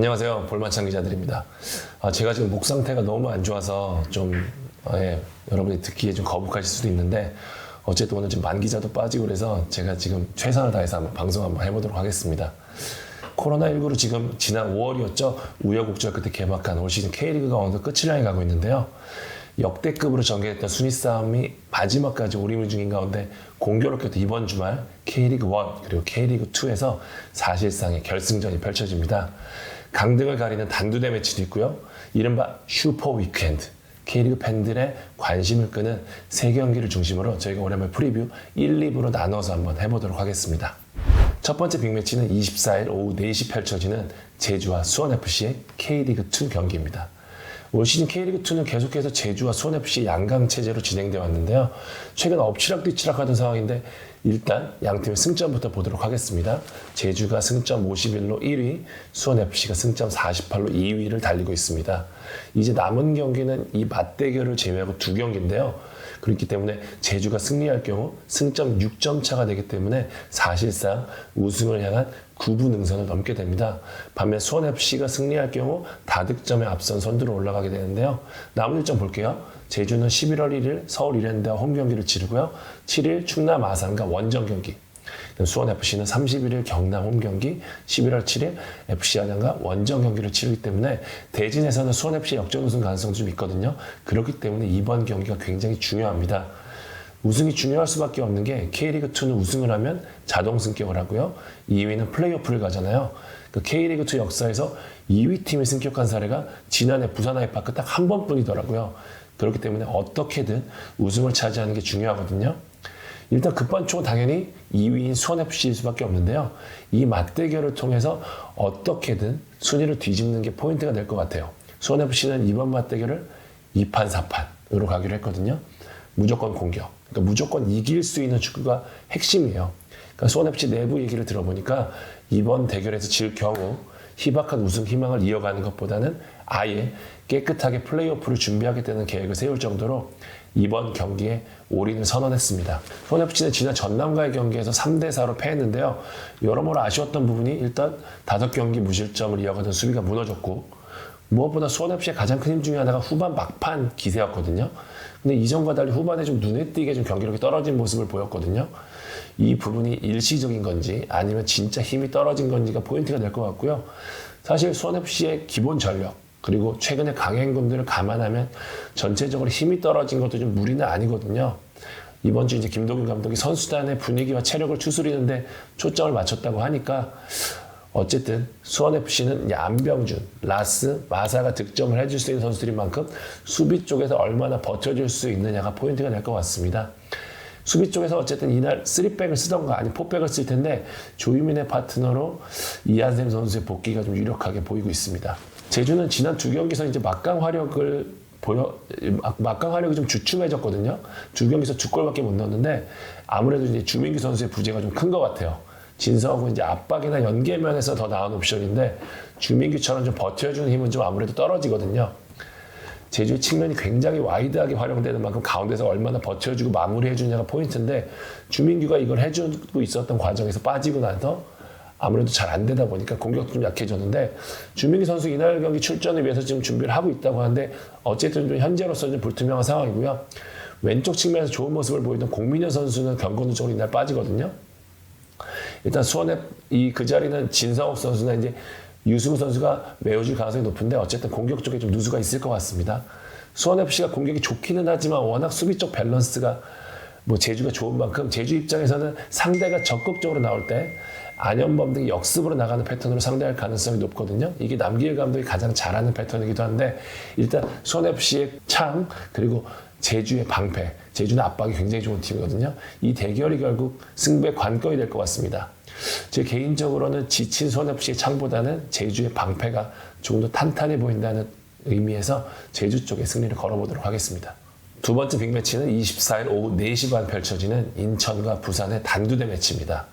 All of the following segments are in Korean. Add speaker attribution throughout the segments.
Speaker 1: 안녕하세요. 볼만찬 기자들입니다. 제가 지금 목 상태가 너무 안 좋아서 좀 여러분이 듣기에 좀 거북하실 수도 있는데 어쨌든 오늘 좀 만 기자도 빠지고 그래서 제가 지금 최선을 다해서 한번 방송 한번 해보도록 하겠습니다. 코로나19로 지금 지난 5월이었죠. 우여곡절 끝에 개막한 올 시즌 K리그가 어느덧 끝을 향해 가고 있는데요. 역대급으로 전개했던 순위 싸움이 마지막까지 오리물 중인 가운데 공교롭게도 이번 주말 K리그 1 그리고 K리그 2에서 사실상의 결승전이 펼쳐집니다. 강등을 가리는 단두대 매치도 있고요. 이른바 슈퍼 위크엔드. K리그 팬들의 관심을 끄는 세 경기를 중심으로 저희가 오랜만에 프리뷰 1, 2부로 나눠서 한번 해보도록 하겠습니다. 첫 번째 빅매치는 24일 오후 4시 펼쳐지는 제주와 수원FC의 K리그2 경기입니다. 올 시즌 K리그2는 계속해서 제주와 수원FC 양강 체제로 진행되어 왔는데요. 최근 엎치락뒤치락 하던 상황인데 일단 양팀의 승점부터 보도록 하겠습니다. 제주가 승점 51로 1위, 수원FC가 승점 48로 2위를 달리고 있습니다. 이제 남은 경기는 이 맞대결을 제외하고 두 경기인데요. 그렇기 때문에 제주가 승리할 경우 승점 6점 차가 되기 때문에 사실상 우승을 향한 9부 능선을 넘게 됩니다. 반면 수원FC가 승리할 경우 다득점에 앞선 선두로 올라가게 되는데요. 남은 일정 볼게요. 제주는 11월 1일 서울 이랜드와 홈 경기를 치르고요. 7일 충남 아산과 원정 경기. 수원FC는 31일 경남 홈 경기, 11월 7일 FC 안양과 원정 경기를 치르기 때문에 대진에서는 수원FC 역전 우승 가능성이 좀 있거든요. 그렇기 때문에 이번 경기가 굉장히 중요합니다. 우승이 중요할 수밖에 없는 게 K리그2는 우승을 하면 자동 승격을 하고요. 2위는 플레이오프를 가잖아요. 그 K리그2 역사에서 2위 팀이 승격한 사례가 지난해 부산 아이파크 딱 한 번뿐이더라고요. 그렇기 때문에 어떻게든 우승을 차지하는 게 중요하거든요. 일단 급반총은 당연히 2위인 수원FC일 수밖에 없는데요. 이 맞대결을 통해서 어떻게든 순위를 뒤집는 게 포인트가 될 것 같아요. 수원FC는 이번 맞대결을 2판 4판으로 가기로 했거든요. 무조건 공격. 그러니까 무조건 이길 수 있는 축구가 핵심이에요. 그러니까 수원FC 내부 얘기를 들어보니까 이번 대결에서 질 경우 희박한 우승 희망을 이어가는 것보다는 아예 깨끗하게 플레이오프를 준비하겠다는 계획을 세울 정도로 이번 경기에 올인을 선언했습니다. 수원FC는 지난 전남과의 경기에서 3대4로 패했는데요. 여러모로 아쉬웠던 부분이 일단 5경기 무실점을 이어가던 수비가 무너졌고 무엇보다 수원FC의 가장 큰 힘 중에 하나가 후반 막판 기세였거든요. 근데 이전과 달리 후반에 좀 눈에 띄게 좀 경기력이 떨어진 모습을 보였거든요. 이 부분이 일시적인 건지 아니면 진짜 힘이 떨어진 건지가 포인트가 될 것 같고요. 사실 수원FC의 기본 전력 그리고 최근의 강행군들을 감안하면 전체적으로 힘이 떨어진 것도 좀 무리는 아니거든요. 이번 주 이제 김도균 감독이 선수단의 분위기와 체력을 추스리는데 초점을 맞췄다고 하니까 어쨌든 수원FC는 안병준, 라스, 마사가 득점을 해줄 수 있는 선수들인 만큼 수비 쪽에서 얼마나 버텨줄 수 있느냐가 포인트가 될 것 같습니다. 수비 쪽에서 어쨌든 이날 3백을 쓰던가 아니 4백을 쓸 텐데 조유민의 파트너로 이한샘 선수의 복귀가 좀 유력하게 보이고 있습니다. 제주는 지난 두 경기에서 이제 막강 화력이 좀 주춤해졌거든요. 두 경기에서 2골밖에 못 넣었는데 아무래도 이제 주민규 선수의 부재가 좀 큰 것 같아요. 진성은 이제 압박이나 연계면에서 더 나은 옵션인데 주민규처럼 좀 버텨주는 힘은 좀 아무래도 떨어지거든요. 제주의 측면이 굉장히 와이드하게 활용되는 만큼 가운데서 얼마나 버텨주고 마무리해주냐가 포인트인데 주민규가 이걸 해주고 있었던 과정에서 빠지고 나서 아무래도 잘 안 되다 보니까 공격도 좀 약해졌는데 주민규 선수 이날 경기 출전을 위해서 지금 준비를 하고 있다고 하는데 어쨌든 좀 현재로서는 좀 불투명한 상황이고요. 왼쪽 측면에서 좋은 모습을 보이던 공민현 선수는 경고 쪽으로 이날 빠지거든요. 일단 수원의 그 자리는 진성욱 선수나 이제 유승우 선수가 메워줄 가능성이 높은데 어쨌든 공격 쪽에 좀 누수가 있을 것 같습니다. 수원FC가 공격이 좋기는 하지만 워낙 수비 쪽 밸런스가 제주가 좋은 만큼 제주 입장에서는 상대가 적극적으로 나올 때 안현범 등이 역습으로 나가는 패턴으로 상대할 가능성이 높거든요. 이게 남기일 감독이 가장 잘하는 패턴이기도 한데 일단 수원FC의 창 그리고 제주의 방패, 제주는 압박이 굉장히 좋은 팀이거든요. 이 대결이 결국 승부의 관건이 될 것 같습니다. 제 개인적으로는 지친 수원FC의 창보다는 제주의 방패가 조금 더 탄탄해 보인다는 의미에서 제주 쪽에 승리를 걸어보도록 하겠습니다. 두 번째 빅매치는 24일 오후 4시 반 펼쳐지는 인천과 부산의 단두대 매치입니다.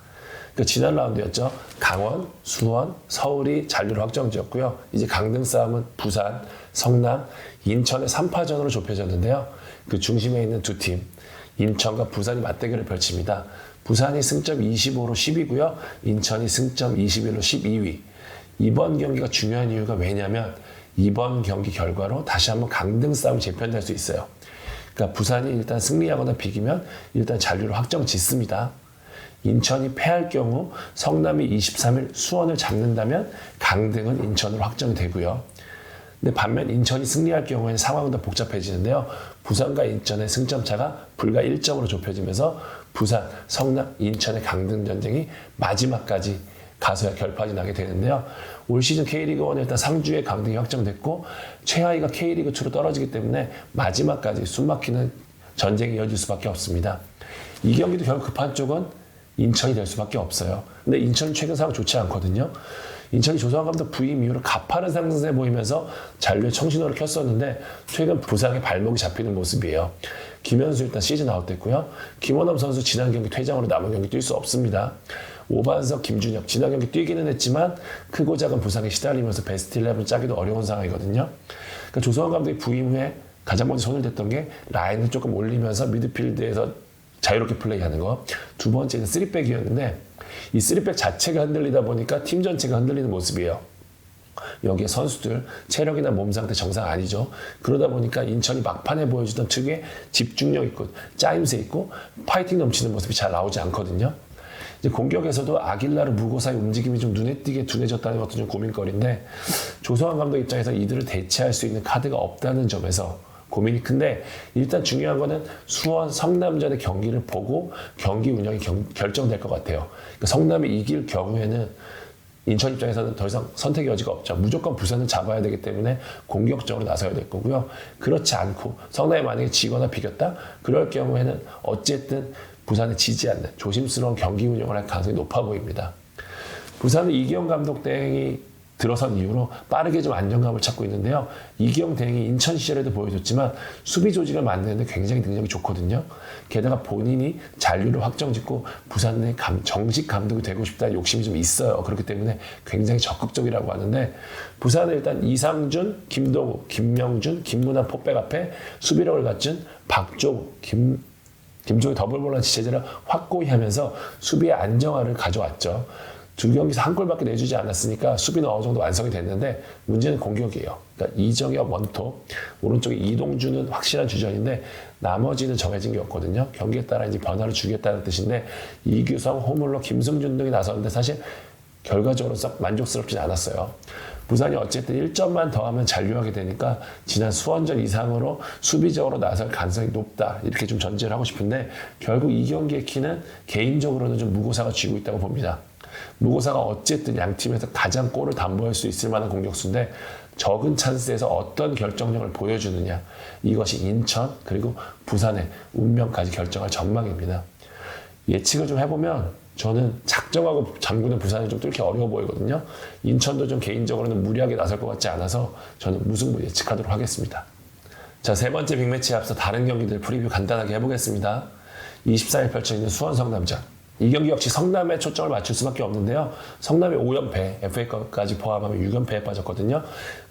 Speaker 1: 지난 라운드였죠. 강원, 수원, 서울이 잔류를 확정지었고요. 이제 강등 싸움은 부산, 성남, 인천의 3파전으로 좁혀졌는데요. 그 중심에 있는 두 팀, 인천과 부산이 맞대결을 펼칩니다. 부산이 승점 25로 10위고요. 인천이 승점 21로 12위. 이번 경기가 중요한 이유가 왜냐면 이번 경기 결과로 다시 한번 강등 싸움이 재편될 수 있어요. 그러니까 부산이 일단 승리하거나 비기면 일단 잔류를 확정 짓습니다. 인천이 패할 경우 성남이 23일 수원을 잡는다면 강등은 인천으로 확정이 되고요. 근데 반면 인천이 승리할 경우에는 상황은 더 복잡해지는데요. 부산과 인천의 승점 차가 불과 1점으로 좁혀지면서 부산, 성남, 인천의 강등 전쟁이 마지막까지 가서야 결판이 나게 되는데요. 올 시즌 K리그1은 일단 상주의 강등이 확정됐고 최하위가 K리그2로 떨어지기 때문에 마지막까지 숨막히는 전쟁이 이어질 수밖에 없습니다. 이 경기도 결국 급한 쪽은 인천이 될 수밖에 없어요. 근데 인천이 최근 상황 좋지 않거든요. 인천이 조성환 감독 부임 이후로 가파른 상승세 보이면서 잔류의 청신호를 켰었는데 최근 부상에 발목이 잡히는 모습이에요. 김현수 일단 시즌 아웃됐고요. 김원엄 선수 지난 경기 퇴장으로 남은 경기 뛸 수 없습니다. 오반석, 김준혁 지난 경기 뛰기는 했지만 크고 작은 부상에 시달리면서 베스트 11을 짜기도 어려운 상황이거든요. 그러니까 조성환 감독이 부임 후에 가장 먼저 손을 댔던 게 라인을 조금 올리면서 미드필드에서 자유롭게 플레이하는 거. 두 번째는 3백이었는데 이 3백 자체가 흔들리다 보니까 팀 전체가 흔들리는 모습이에요. 여기에 선수들 체력이나 몸 상태 정상 아니죠. 그러다 보니까 인천이 막판에 보여주던 특유의 집중력 있고 짜임새 있고 파이팅 넘치는 모습이 잘 나오지 않거든요. 이제 공격에서도 아길라르 무고사의 움직임이 좀 눈에 띄게 둔해졌다는 것도 좀 고민거리인데 조성환 감독 입장에서 이들을 대체할 수 있는 카드가 없다는 점에서 고민이 큰데 일단 중요한 거는 수원 성남전의 경기를 보고 경기 운영이 결정될 것 같아요. 그러니까 성남이 이길 경우에는 인천 입장에서는 더 이상 선택의 여지가 없죠. 무조건 부산을 잡아야 되기 때문에 공격적으로 나서야 될 거고요. 그렇지 않고 성남이 만약에 지거나 비겼다? 그럴 경우에는 어쨌든 부산에 지지 않는 조심스러운 경기 운영을 할 가능성이 높아 보입니다. 부산은 이기영 감독 대행이 들어선 이후로 빠르게 좀 안정감을 찾고 있는데요. 이기영 대행이 인천 시절에도 보여줬지만 수비 조직을 만드는데 굉장히 능력이 좋거든요. 게다가 본인이 잔류를 확정짓고 부산 내 정식 감독이 되고 싶다는 욕심이 좀 있어요. 그렇기 때문에 굉장히 적극적이라고 하는데 부산은 일단 이상준, 김동우, 김명준, 김문환 포백 앞에 수비력을 갖춘 박종우, 김종희 더블 볼란치 체제를 확고히 하면서 수비의 안정화를 가져왔죠. 두 경기에서 한 골밖에 내주지 않았으니까 수비는 어느 정도 완성이 됐는데 문제는 공격이에요. 그러니까 이정엽 원톱, 오른쪽에 이동주는 확실한 주전인데 나머지는 정해진 게 없거든요. 경기에 따라 이제 변화를 주겠다는 뜻인데 이규성, 호물로, 김승준 등이 나섰는데 사실 결과적으로 썩 만족스럽진 않았어요. 부산이 어쨌든 1점만 더하면 잔류하게 되니까 지난 수원전 이상으로 수비적으로 나설 가능성이 높다. 이렇게 좀 전제를 하고 싶은데 결국 이 경기의 키는 개인적으로는 좀 무고사가 쥐고 있다고 봅니다. 무고사가 어쨌든 양 팀에서 가장 골을 담보할 수 있을 만한 공격수인데 적은 찬스에서 어떤 결정력을 보여주느냐. 이것이 인천 그리고 부산의 운명까지 결정할 전망입니다. 예측을 좀 해보면 저는 작정하고 잠그는 부산이 좀 뚫기 어려워 보이거든요. 인천도 좀 개인적으로는 무리하게 나설 것 같지 않아서 저는 무승부 예측하도록 하겠습니다. 자, 세 번째 빅매치에 앞서 다른 경기들 프리뷰 간단하게 해보겠습니다. 24일 펼쳐있는 수원 성남전. 이 경기 역시 성남에 초점을 맞출 수밖에 없는데요. 성남이 5연패, FA컵까지 포함하면 6연패에 빠졌거든요.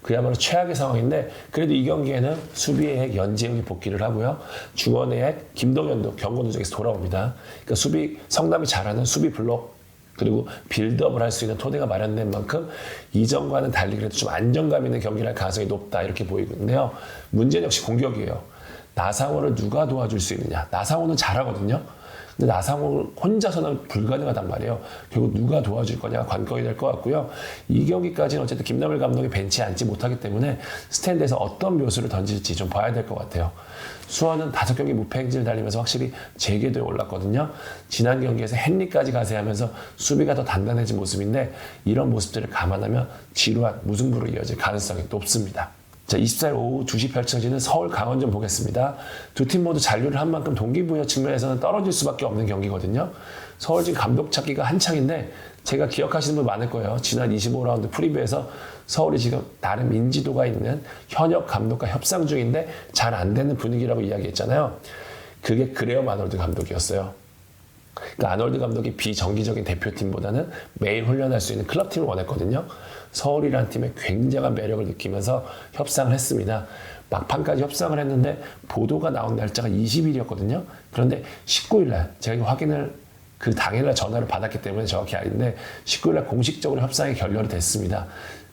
Speaker 1: 그야말로 최악의 상황인데 그래도 이 경기에는 수비의 핵 연재욱이 복귀를 하고요. 중원의 핵 김동현도 경고 누적에서 돌아옵니다. 그러니까 성남이 잘하는 수비 블록 그리고 빌드업을 할 수 있는 토대가 마련된 만큼 이전과는 달리 그래도 좀 안정감 있는 경기를 할 가능성이 높다 이렇게 보이는데요. 문제는 역시 공격이에요. 나상호를 누가 도와줄 수 있느냐. 나상호는 잘하거든요. 근데 나상호를 혼자서는 불가능하단 말이에요. 결국 누가 도와줄 거냐가 관건이 될 것 같고요. 이 경기까지는 어쨌든 김남일 감독이 벤치에 앉지 못하기 때문에 스탠드에서 어떤 묘수를 던질지 좀 봐야 될 것 같아요. 수원은 5경기 무패 행진을 달리면서 확실히 재궤도에 올랐거든요. 지난 경기에서 헨리까지 가세하면서 수비가 더 단단해진 모습인데 이런 모습들을 감안하면 지루한 무승부로 이어질 가능성이 높습니다. 자, 24일 오후 2시 펼쳐지는 서울 강원전 보겠습니다. 두 팀 모두 잔류를 한 만큼 동기부여 측면에서는 떨어질 수밖에 없는 경기거든요. 서울 지금 감독 찾기가 한창인데 제가 기억하시는 분 많을 거예요. 지난 25라운드 프리뷰에서 서울이 지금 나름 인지도가 있는 현역 감독과 협상 중인데 잘 안 되는 분위기라고 이야기했잖아요. 그게 그레엄 아놀드 감독이었어요. 그러니까 아놀드 감독이 비정기적인 대표팀보다는 매일 훈련할 수 있는 클럽팀을 원했거든요. 서울이라는 팀에 굉장한 매력을 느끼면서 협상을 했습니다. 막판까지 협상을 했는데 보도가 나온 날짜가 20일이었거든요. 그런데 19일 날 제가 확인을 그 당일날 전화를 받았기 때문에 정확히 아는데 19일날 공식적으로 협상이 결렬이 됐습니다.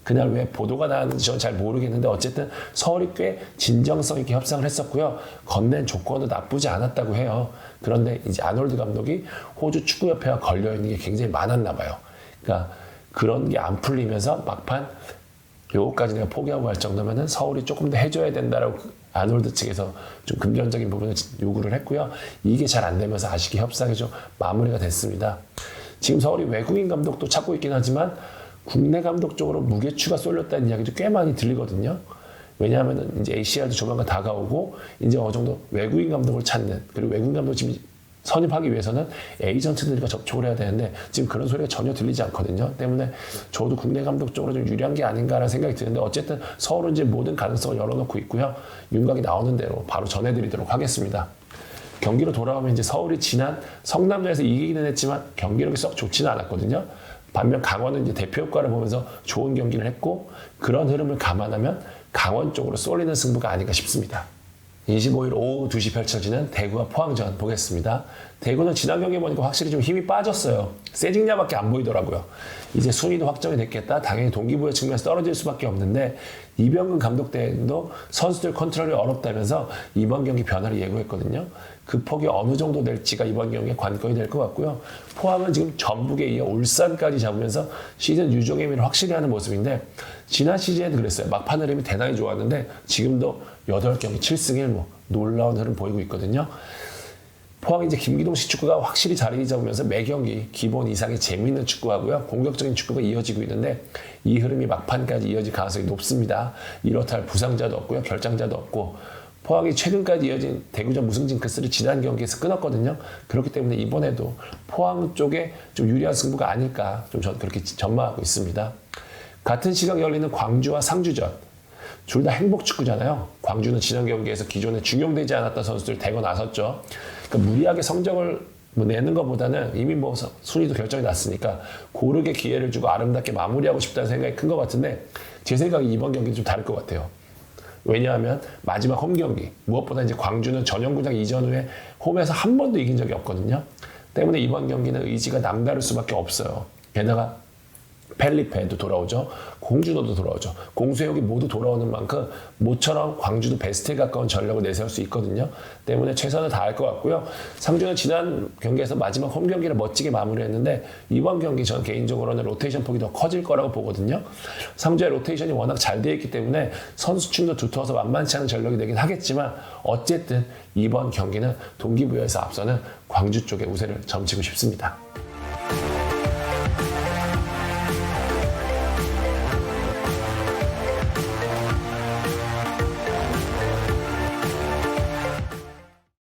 Speaker 1: 그날 왜 보도가 나왔는지 저는 잘 모르겠는데 어쨌든 서울이 꽤 진정성 있게 협상을 했었고요. 건넨 조건도 나쁘지 않았다고 해요. 그런데 이제 아놀드 감독이 호주 축구협회와 걸려있는 게 굉장히 많았나 봐요. 그러니까 그런 게 안 풀리면서 막판 요거까지 내가 포기하고 갈 정도면은 서울이 조금 더 해줘야 된다라고 아놀드 측에서 좀 금전적인 부분을 요구를 했고요. 이게 잘 안 되면서 아쉽게 협상이 좀 마무리가 됐습니다. 지금 서울이 외국인 감독도 찾고 있긴 하지만 국내 감독 쪽으로 무게추가 쏠렸다는 이야기도 꽤 많이 들리거든요. 왜냐하면 이제 ACR도 조만간 다가오고 이제 어느 정도 외국인 감독을 찾는, 그리고 외국인 감독 지금 선임하기 위해서는 에이전트들과 접촉을 해야 되는데 지금 그런 소리가 전혀 들리지 않거든요. 때문에 저도 국내 감독 쪽으로 좀 유리한 게 아닌가라는 생각이 드는데 어쨌든 서울은 이제 모든 가능성을 열어놓고 있고요. 윤곽이 나오는 대로 바로 전해드리도록 하겠습니다. 경기로 돌아오면 이제 서울이 지난 성남전에서 이기기는 했지만 경기력이 썩 좋지는 않았거든요. 반면 강원은 이제 대표 효과를 보면서 좋은 경기를 했고 그런 흐름을 감안하면 강원 쪽으로 쏠리는 승부가 아닌가 싶습니다. 25일 오후 2시 펼쳐지는 대구와 포항전 보겠습니다. 대구는 지난 경기 보니까 확실히 좀 힘이 빠졌어요. 세징야밖에 안 보이더라고요. 이제 순위도 확정이 됐겠다. 당연히 동기부여 측면에서 떨어질 수밖에 없는데 이병근 감독 때도 선수들 컨트롤이 어렵다면서 이번 경기 변화를 예고했거든요. 그 폭이 어느 정도 될지가 이번 경기에 관건이 될 것 같고요. 포항은 지금 전북에 이어 울산까지 잡으면서 시즌 유종의 미를 확실히 하는 모습인데 지난 시즌에도 그랬어요. 막판 흐름이 대단히 좋았는데 지금도 8경기 7승 1무 놀라운 흐름 보이고 있거든요. 포항이 이제 김기동식 축구가 확실히 자리 잡으면서 매 경기 기본 이상의 재미있는 축구하고요. 공격적인 축구가 이어지고 있는데 이 흐름이 막판까지 이어질 가능성이 높습니다. 이렇다 할 부상자도 없고요. 결장자도 없고 포항이 최근까지 이어진 대구전 무승 징크스를 지난 경기에서 끊었거든요. 그렇기 때문에 이번에도 포항 쪽에 좀 유리한 승부가 아닐까 좀 저는 그렇게 전망하고 있습니다. 같은 시각 열리는 광주와 상주전. 둘 다 행복 축구잖아요. 광주는 지난 경기에서 기존에 중용되지 않았던 선수들 대거 나섰죠. 그러니까 무리하게 성적을 내는 것보다는 이미 뭐 순위도 결정이 났으니까 고르게 기회를 주고 아름답게 마무리하고 싶다는 생각이 큰 것 같은데 제 생각이 이번 경기는 좀 다를 것 같아요. 왜냐하면 마지막 홈 경기 무엇보다 이제 광주는 전용구장 이전 후에 홈에서 한 번도 이긴 적이 없거든요. 때문에 이번 경기는 의지가 남다를 수밖에 없어요. 게다가 펠리페도 돌아오죠. 공준호도 돌아오죠. 공수혁이 모두 돌아오는 만큼 모처럼 광주도 베스트에 가까운 전력을 내세울 수 있거든요. 때문에 최선을 다할 것 같고요. 상주는 지난 경기에서 마지막 홈 경기를 멋지게 마무리했는데 이번 경기 전 개인적으로는 로테이션 폭이 더 커질 거라고 보거든요. 상주의 로테이션이 워낙 잘 되어 있기 때문에 선수층도 두터워서 만만치 않은 전력이 되긴 하겠지만 어쨌든 이번 경기는 동기부여에서 앞서는 광주 쪽의 우세를 점치고 싶습니다.